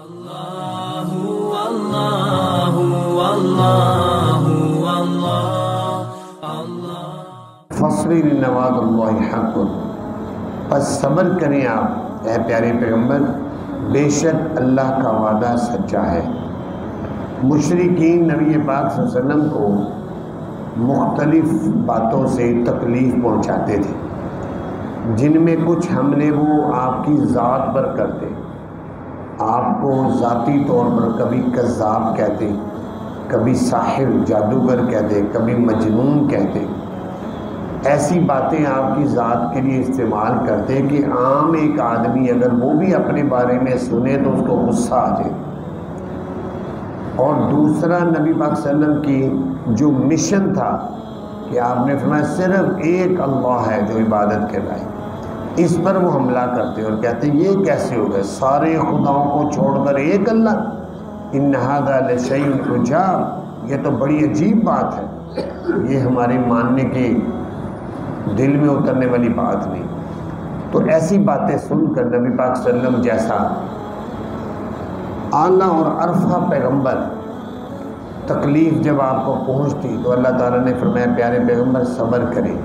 فصبر ان وعد اللہ حق، پس صبر کریں آپ اے پیارے پیغمبر، بے شک اللہ کا وعدہ سچا ہے۔ مشرکین نبی پاک صلی اللہ علیہ وسلم کو مختلف باتوں سے تکلیف پہنچاتے تھے، جن میں کچھ حملے وہ آپ کی ذات پر کرتے، آپ کو ذاتی طور پر کبھی کذاب کہتے، کبھی ساحر جادوگر کہتے، کبھی مجنون کہتے، ایسی باتیں آپ کی ذات کے لیے استعمال کرتے کہ عام ایک آدمی اگر وہ بھی اپنے بارے میں سنے تو اس کو غصہ آ جائے۔ اور دوسرا نبی پاک صلی اللہ علیہ وسلم کی جو مشن تھا کہ آپ نے فرمایا صرف ایک اللہ ہے جو عبادت کے لائق، اس پر وہ حملہ کرتے اور کہتے یہ کیسے ہو گئے، سارے خداؤں کو چھوڑ کر ایک اللہ، ان ھذا لشیء عجاب، یہ تو بڑی عجیب بات ہے، یہ ہمارے ماننے کے دل میں اترنے والی بات نہیں۔ تو ایسی باتیں سن کر نبی پاک صلی اللہ علیہ وسلم جیسا اعلیٰ اور عرفہ پیغمبر، تکلیف جب آپ کو پہنچتی تو اللہ تعالیٰ نے فرمایا پیارے پیغمبر صبر کریں،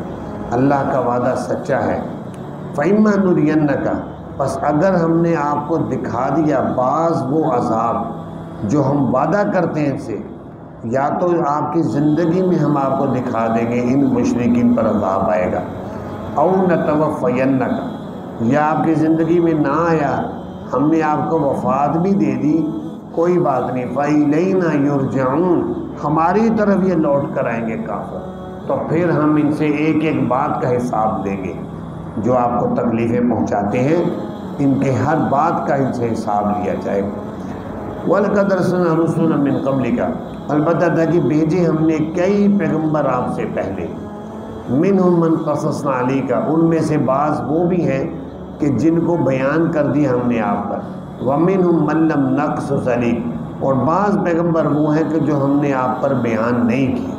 اللہ کا وعدہ سچا ہے۔ فَإِمَّا نُرِيَنَّكَ، پس اگر ہم نے آپ کو دکھا دیا بعض وہ عذاب جو ہم وعدہ کرتے ہیں ان سے، یا تو آپ کی زندگی میں ہم آپ کو دکھا دیں گے ان مشرکین پر عذاب آئے گا، او نَتَوَفَّيَنَّكَ، یا آپ کی زندگی میں نہ آیا، ہم نے آپ کو وفات بھی دے دی، کوئی بات نہیں، فَإِلَيْنَا يُرْجَعُونَ، ہماری طرف یہ لوٹ کر آئیں گے کافر، تو پھر ہم ان سے ایک ایک بات کا حساب لیں گے، جو آپ کو تکلیفیں پہنچاتے ہیں ان کے ہر بات کا ان سے حساب لیا جائے گا۔ وَلَقَدْ أَرْسَلْنَا رُسُلًا مِّن قَبْلِكَ، البتہ تھا کہ بھیجے ہم نے کئی پیغمبر آپ سے پہلے، مِنْهُمْ مَنْ قَصَصْنَا عَلَيْكَ، ان میں سے بعض وہ بھی ہیں کہ جن کو بیان کر دیا ہم نے آپ پر، وَمِنْهُمْ مَنْ لَمْ نَقْصُصْ عَلَيْكَ، اور بعض پیغمبر وہ ہیں کہ جو ہم نے آپ پر بیان نہیں کی۔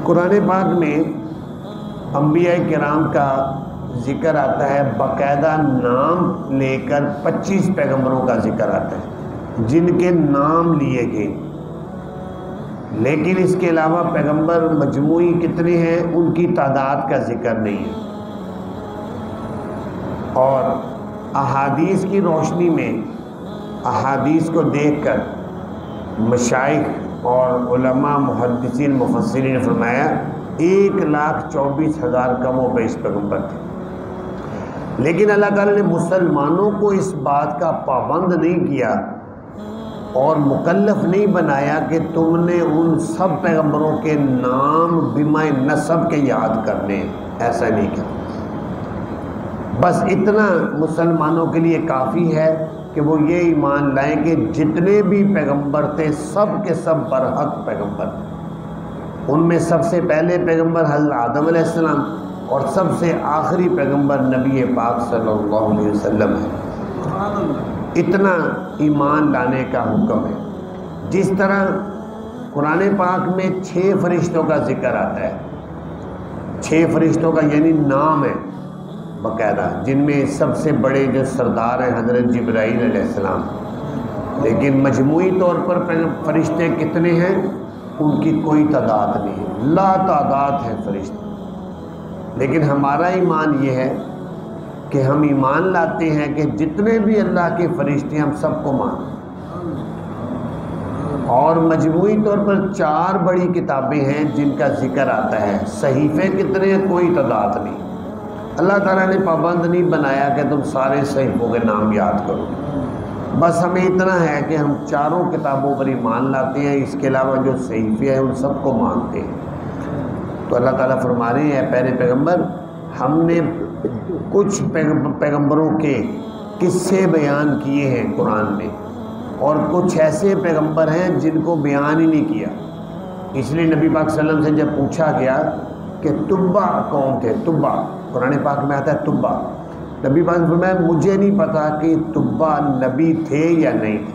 قرآن پاک میں انبیاء کرام کا ذکر آتا ہے، باقاعدہ نام لے کر 25 پیغمبروں کا ذکر آتا ہے جن کے نام لیے گئے، لیکن اس کے علاوہ پیغمبر مجموعی کتنے ہیں ان کی تعداد کا ذکر نہیں ہے۔ اور احادیث کی روشنی میں احادیث کو دیکھ کر مشائخ اور علماء محدثین مفسرین نے فرمایا 1,24,000 کم و بیش پیغمبر تھے، لیکن اللہ تعالیٰ نے مسلمانوں کو اس بات کا پابند نہیں کیا اور مکلف نہیں بنایا کہ تم نے ان سب پیغمبروں کے نام بما نسب کے یاد کرنے، ایسا نہیں کیا۔ بس اتنا مسلمانوں کے لیے کافی ہے کہ وہ یہ ایمان لائیں کہ جتنے بھی پیغمبر تھے سب کے سب برحق پیغمبر تھے، ان میں سب سے پہلے پیغمبر حضرت آدم علیہ السلام اور سب سے آخری پیغمبر نبی پاک صلی اللہ علیہ وسلم ہے۔ اتنا ایمان لانے کا حکم ہے۔ جس طرح قرآن پاک میں 6 فرشتوں کا ذکر آتا ہے، 6 فرشتوں کا یعنی نام ہے باقاعدہ، جن میں سب سے بڑے جو سردار ہیں حضرت جبرائیل علیہ السلام، لیکن مجموعی طور پر فرشتے کتنے ہیں ان کی کوئی تعداد نہیں ہے، لا تعداد ہے فرشتے۔ لیکن ہمارا ایمان یہ ہے کہ ہم ایمان لاتے ہیں کہ جتنے بھی اللہ کے فرشتے ہم سب کو مانتے ہیں، اور مجموعی طور پر 4 بڑی کتابیں ہیں جن کا ذکر آتا ہے، صحیفے کتنے ہیں کوئی تعداد نہیں، اللہ تعالیٰ نے پابند نہیں بنایا کہ تم سارے صحیفوں کے نام یاد کرو، بس ہمیں اتنا ہے کہ ہم 4 کتابوں پر ایمان لاتے ہیں، اس کے علاوہ جو صحیفے ہیں ان سب کو مانتے ہیں۔ تو اللہ تعالیٰ فرما رہے ہیں اے پیارے پیغمبر، ہم نے کچھ پیغمبروں کے قصے بیان کیے ہیں قرآن میں، اور کچھ ایسے پیغمبر ہیں جن کو بیان ہی نہیں کیا۔ اس لیے نبی پاک صلی اللہ علیہ وسلم سے جب پوچھا گیا کہ تبع کون تھے، تبع قرآن پاک میں آتا ہے تبع، نبی پاک نے فرمایا مجھے نہیں پتا کہ تبع نبی تھے یا نہیں تھے۔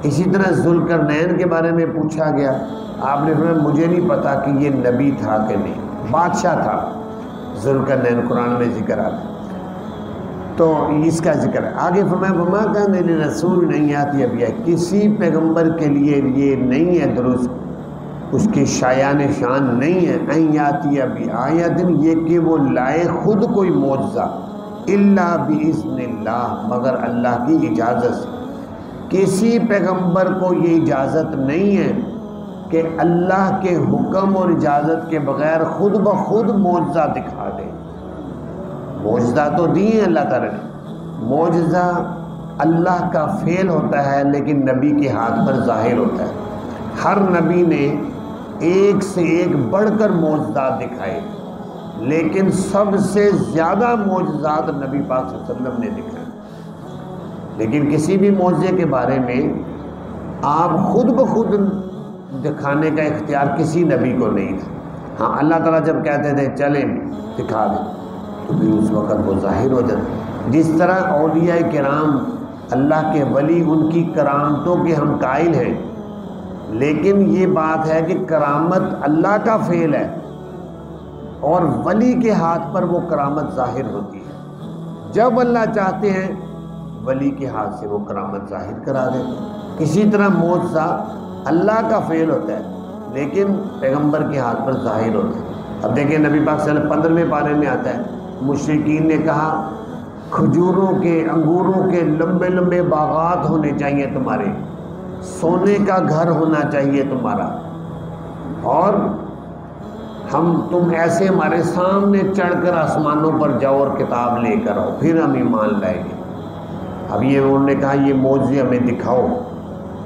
اسی طرح ذوالقرنین کے بارے میں پوچھا گیا، آپ نے فرمایا مجھے نہیں پتا کہ یہ نبی تھا کہ نہیں، بادشاہ تھا ذوالقرنین، قرآن میں ذکر آتا ہے۔ تو اس کا ذکر ہے۔ آگے فرمایا وما کان لرسول نہیں آتی ابھی ہے، کسی پیغمبر کے لیے یہ نہیں ہے درست، اس کی شایان شان نہیں ہے ان یاتی ابھی آیت، یہ کہ وہ لائے خود کوئی معجزہ، الا باذن اللہ، مگر اللہ کی اجازت سے۔ کسی پیغمبر کو یہ اجازت نہیں ہے کہ اللہ کے حکم اور اجازت کے بغیر خود بخود معجزہ دکھا دے۔ معجزہ تو دی ہیں اللہ تعالیٰ نے، معجزہ اللہ کا فعل ہوتا ہے لیکن نبی کے ہاتھ پر ظاہر ہوتا ہے۔ ہر نبی نے ایک سے ایک بڑھ کر معجزات دکھائے، لیکن سب سے زیادہ معجزات نبی پاک صلی اللہ علیہ وسلم نے دکھائے۔ لیکن کسی بھی معجزے کے بارے میں آپ خود بخود دکھانے کا اختیار کسی نبی کو نہیں تھا۔ ہاں اللہ تعالیٰ جب کہتے تھے چلیں دکھا دیں تو بھی اس وقت وہ ظاہر ہو جاتا۔ جس طرح اولیاء کرام اللہ کے ولی ان کی کرامتوں کے ہم قائل ہیں، لیکن یہ بات ہے کہ کرامت اللہ کا فعل ہے اور ولی کے ہاتھ پر وہ کرامت ظاہر ہوتی ہے۔ جب اللہ چاہتے ہیں ولی کے ہاتھ سے وہ کرامت ظاہر کرا دیتے ہیں۔ کسی طرح معجزہ اللہ کا فعل ہوتا ہے لیکن پیغمبر کے ہاتھ پر ظاہر ہوتا ہے۔ اب دیکھیں نبی پاک صلی اللہ علیہ وسلم 15ویں پارے میں آتا ہے، مشرکین نے کہا کھجوروں کے انگوروں کے لمبے لمبے باغات ہونے چاہیے تمہارے، سونے کا گھر ہونا چاہیے تمہارا، اور تم ایسے ہمارے سامنے چڑھ کر آسمانوں پر جاؤ اور کتاب لے کر آؤ پھر ہم ایمان لائیں گے۔ اب یہ انہوں نے کہا یہ معجزے ہمیں دکھاؤ۔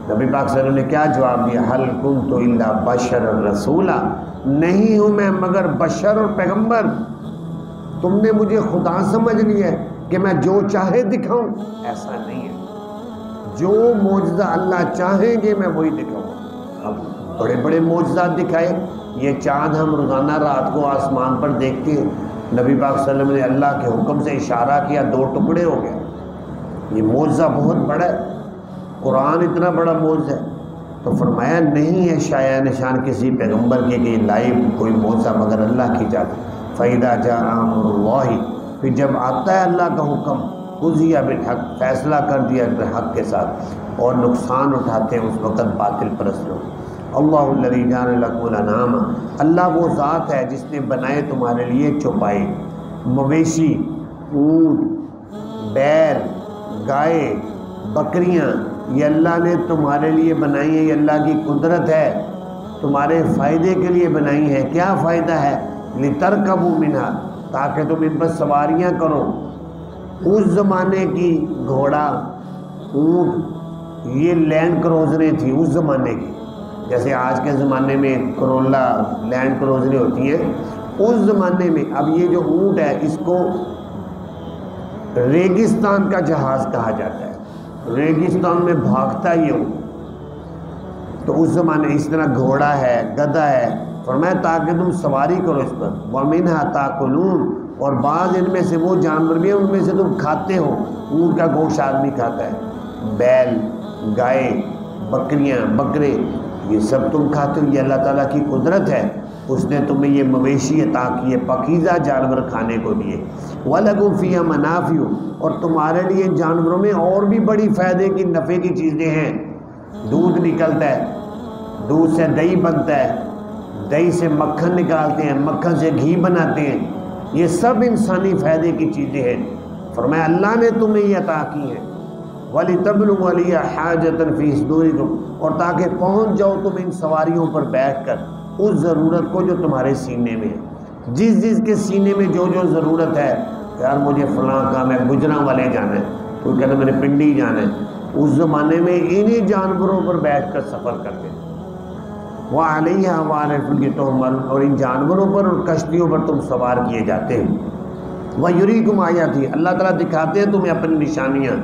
نبی پاک صلی اللہ علیہ وسلم نے کیا جواب دیا؟ حل کنت الا بشر رسولا، نہیں ہوں میں مگر بشر اور پیغمبر، تم نے مجھے خدا سمجھ لیا ہے کہ میں جو چاہے دکھاؤں؟ ایسا نہیں ہے، جو معجزہ اللہ چاہیں گے میں وہی دکھاؤں۔ اب بڑے بڑے معجزات دکھائے، یہ چاند ہم روزانہ رات کو آسمان پر دیکھتے ہیں، نبی پاک صلی اللہ علیہ وسلم نے اللہ کے حکم سے اشارہ کیا 2 ٹکڑے ہو گئے، یہ معجزہ بہت بڑا ہے۔ قرآن اتنا بڑا معجزہ ہے، تو فرمایا نہیں ہے شایع نشان کسی پیغمبر کے کہ لائیو کوئی معجزہ مگر اللہ کی اجازت۔ فَإِذَا جَاءَ أَمْرُ اللَّهِ، پھر جب آتا ہے اللہ کا حکم، قُضِیَ بِالْحَقِّ، فیصلہ کر دیا حق کے ساتھ، اور نقصان اٹھاتے ہیں اس وقت باطل پرست لوگ۔ اللہ الذی جعل لکم الانعام، اللہ وہ ذات ہے جس نے بنائے تمہارے لیے چوپائے، مویشی، اونٹ، بیل، گائے، بکریاں، یہ اللہ نے تمہارے لیے بنائی ہیں، یہ اللہ کی قدرت ہے، تمہارے فائدے کے لیے بنائی ہے۔ کیا فائدہ ہے؟ لِتَرْكَبُوا مِنْهَا، تاکہ تم ان پر سواریاں کرو۔ اس زمانے کی گھوڑا، اونٹ، یہ لینڈ کروزریں تھیں اس زمانے کی، جیسے آج کے زمانے میں کرولا لینڈ کروزریں ہوتی ہیں، اس زمانے میں اب یہ جو اونٹ ہے اس کو ریگستان کا جہاز کہا جاتا ہے، ریگستان میں بھاگتا یہ اونٹ۔ تو اس زمانے اس طرح گھوڑا ہے، گدھا ہے، فرمایا تاکہ تم سواری کرو اس پر۔ وَمِنْهَا تَأْكُلُونَ، اور بعض ان میں سے وہ جانور بھی ہیں ان میں سے تم کھاتے ہو، اونٹ کا گوشت آدمی کھاتا ہے، بیل، گائے، بکریاں، بکرے، یہ سب تم کھاتے ہو، یہ اللہ تعالیٰ کی قدرت ہے، اس نے تمہیں یہ مویشی عطا کیے، پاکیزہ جانور کھانے کو دیے۔ وَلَكُمْ فِيهَا مَنَافِعُ، اور تمہارے لیے جانوروں میں اور بھی بڑی فائدے کی نفع کی چیزیں ہیں، دودھ نکلتا ہے، دودھ سے دہی بنتا ہے، دہی سے مکھن نکالتے ہیں، مکھن سے گھی بناتے ہیں، یہ سب انسانی فائدے کی چیزیں ہیں۔ فرمایا اللہ نے تمہیں یہ عطا کی ہیں۔ وَلِتَبْلُغُوا عَلَيْهَا حَاجَةً فِي صُدُورِكُمْ، اور تاکہ پہنچ جاؤ تم ان سواریوں پر بیٹھ کر اس ضرورت کو جو تمہارے سینے میں ہے، جس کے سینے میں جو ضرورت ہے، یار مجھے فلاں کام ہے، گجراں والے جانا ہے، کوئی کہتا ہے میں نے پنڈی جانا ہے، اس زمانے میں انہی جانوروں پر بیٹھ کر سفر کرتے ہیں۔ وَعَلَيْهَا وَعَلَى الْفُلْكِ تُحْمَلُونَ، اور ان جانوروں پر اور کشتیوں پر تم سوار کیے جاتے ہیں۔ وَيُرِيكُمْ آيَاتِهِ، اللہ تعالیٰ دکھاتے ہیں تمہیں اپنی نشانیاں۔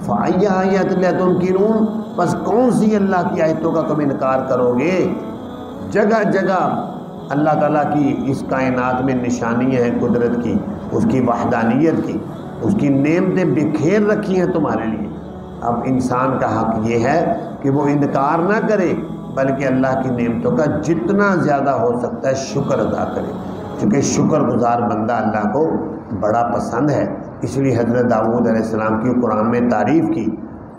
فَأَيَّ آيَاتِ اللَّهِ تُنْكِرُونَ، بس کون سی اللہ کی آیتوں کا تم انکار کرو گے؟ جگہ جگہ اللہ تعالیٰ کی اس کائنات میں نشانیاں ہیں قدرت کی، اس کی وحدانیت کی، اس کی نعمتیں بکھیر رکھی ہیں تمہارے لیے۔ اب انسان کا حق یہ ہے کہ وہ انکار نہ کرے، بلکہ اللہ کی نعمتوں کا جتنا زیادہ ہو سکتا ہے شکر ادا کرے، کیونکہ شکر گزار بندہ اللہ کو بڑا پسند ہے۔ اس لیے حضرت داؤد علیہ السلام کی قرآن میں تعریف کی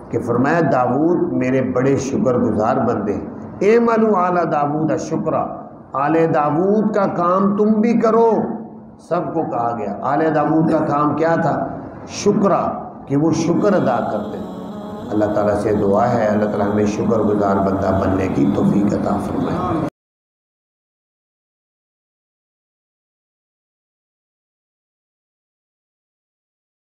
کہ فرمایا داؤد میرے بڑے شکر گزار بندے، اعملوا آل داؤد شکرا، آل داؤد کا کام تم بھی کرو۔ سب کو کہا گیا۔ آل داؤد کا کام کیا تھا؟ شکرا، کہ وہ شکر ادا کرتے۔ اللہ تعالیٰ سے دعا ہے اللہ تعالیٰ ہمیں شکر گزار بندہ بننے کی توفیق عطا فرمائے۔